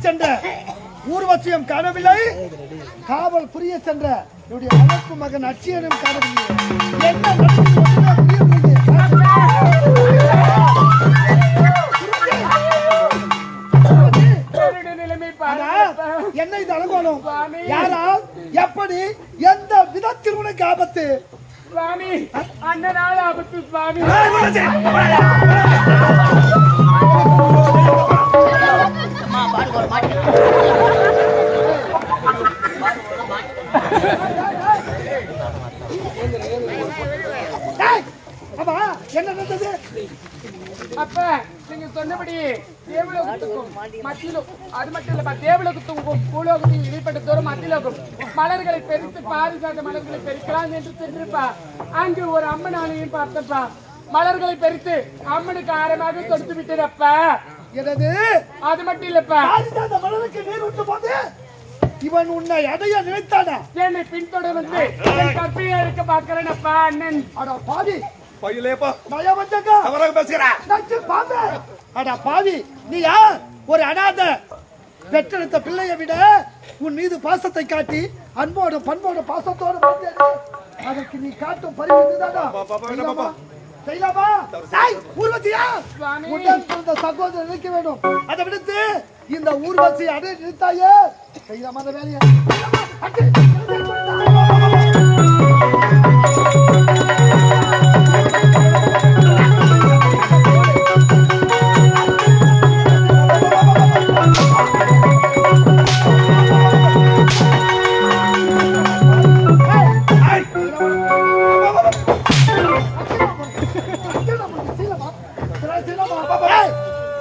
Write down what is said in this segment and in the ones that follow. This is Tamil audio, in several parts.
சென்ற ஊர்வசியம் காணவில்லை, காவல் புரிய சென்ற என்னுடைய வளர்ப்பு மகன் அட்சியனும் காணவில்லை. என்ன என்ன இது அலங்கோலம்? யாரால் எப்படி எந்த விதத்தில் உனக்கு ஆபத்து? சுவாமி அண்ணனால் ஆபத்து சுவாமி. என்ன நடந்தது? அப்ப நீங்க சொன்னபடி தேவலோகத்துக்கும் மத்தியிலும் அது மட்டும் இல்லப்பா, தேவலோகத்துக்கும் பூலோகத்தையும் இடைப்பட்டதோறும் மத்தியிலோகம் மலர்களை பெருத்து பாரிசாத மலர்களை பெருக்கலாம் என்று சென்றிருப்பா. அங்கு ஒரு அம்மன் ஆணையும் பார்த்தப்பா, மலர்களை பெருத்து அம்மனுக்கு ஆரமாக கொடுத்து விட்டதப்பா. எனது அது மட்டும் இல்லப்பா, மலருக்கு நீர் ஊற்று போது இவன் உன்னை அடைய நினைத்தானா? என்னை பின்தொடர்ந்து கற்பியை அழைக்க பார்க்கிறேனப்பா அண்ணன். அடா பாவி பையிலேப்பா நயவஞ்சகா அவராக பேசுகிறா. நச்சு பாம்பே. அடா பாவி, நீ யார்? ஒரு அநாத. பெற்றெடுத்த பிள்ளையை விட உன் மீது பாசத்தை காட்டி அன்போடு பண்போடு பாசத்தோடு அதற்கு நீ காட்டும் பரிவு இதுதானா? செய்யலாமா? ஊர்வசியா உடன் பிறந்த சகோதரர் நினைக்க வேண்டும். அதை விடுத்து இந்த ஊர்வசி அடைய நிறுத்தாயே. செய்யலாமா அந்த வேலையை?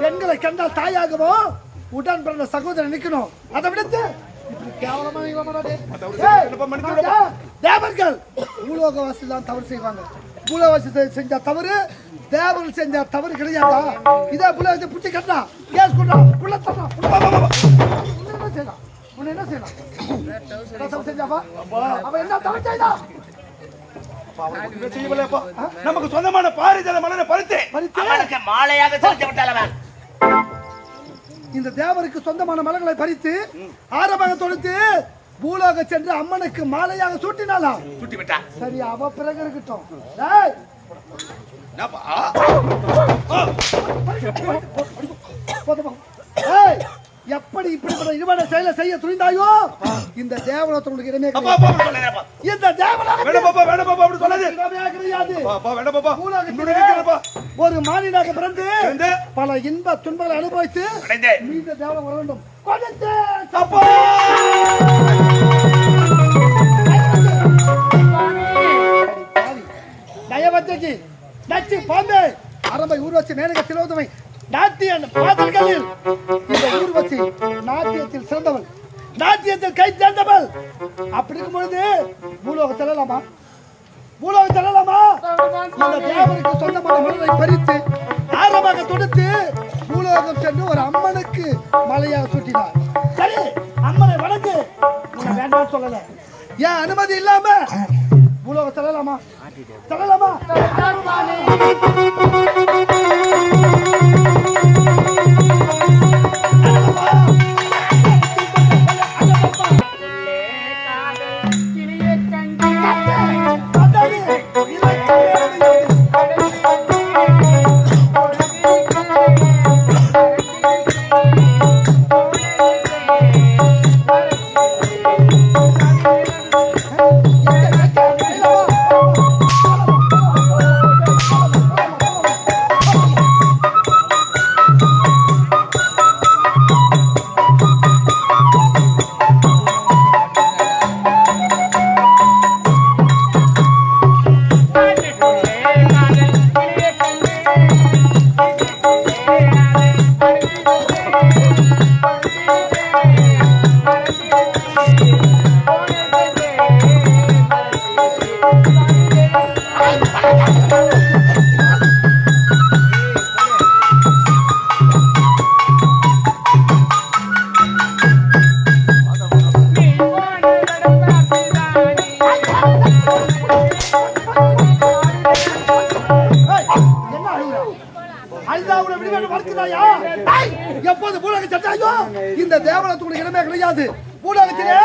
பெண்களை கண்டால் தாயாகவோ உடன் பிறந்த சகோதரன் நிக்கணும். அதை விடுத்து தேவர்கள் பூலோகவாசி தான் தவறு செய்வாங்க. பூலோகவாசி செஞ்ச தவறு தேவர்கள் செஞ்ச தவறு கிடையாதா? இதே பூலோகத்தை புடிச்சு கட்டா கேஸ் கொடுறா குள்ள தரா. என்ன செய்யலாம்? உன்னை என்ன செய்யலாம்? தவறு செஞ்சாப்பா அவன் என்ன தவறு செய்தா? நமக்கு சொந்தமான பாரிஜாத மலரை பறித்து மாலையாக செலுத்தி விட்டால் அவன் இந்த தேவருக்கு சொந்தமான மலர்களை பறித்து ஆரம்பமாக தொடுத்து பூலோக சென்று அம்மனுக்கு மாலையாக சூட்டினாளா? சுட்டி விட்டா. சரி, அவ பிறகு இருக்கட்டும். எப்படி இப்படிப்பட்ட இருவட செயலை செய்ய துணிந்தாயோ இந்த தேவலோகத்தினுடைய இடமே இந்த ஒரு மாநிலாக பிறந்து பல இன்ப துன்பங்களை அனுபவித்து இந்த தேவலம் வர வேண்டும். நயவஞ்சகி நச்சு பாம்பே அரம்பை ஊர்வசி மேனக திலோதமை நாட்டிய பாதல்களில் இந்த ஊர்வசி நாட்டியத்தில் சிறந்தவள், நாட்டியத்தில் கை தேர்ந்தவள். அப்படி இருக்கும் பொழுது பூலோகம் செல்லலாமா? பூலோகம் செல்லலாமா? இந்த தேவனுக்கு சொந்தமான மலரை பறித்து ஆரம்பமாக தொடுத்து பூலோகம் சென்று ஒரு அம்மனுக்கு மலையாக சூட்டினார். சரி, அம்மனை வணங்கு, வேண்டாம் சொல்லல. ஏன் அனுமதி இல்லாம பூலோகம் செல்லலாமா? செல்லலாமா? அழுதாவுல விடுவேன் மறுக்கிறாயா? எப்போது பூலோக சட்டாயோ இந்த தேவலத்துக்கு இடமே கிடையாது. பூலோகத்திலே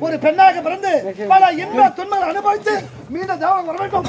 ஒரு பெண்ணாக பிறந்து பல இன்ப துன்பங்கள் அனுபவித்து மீண்டும் தேவலம் வர வேண்டும்.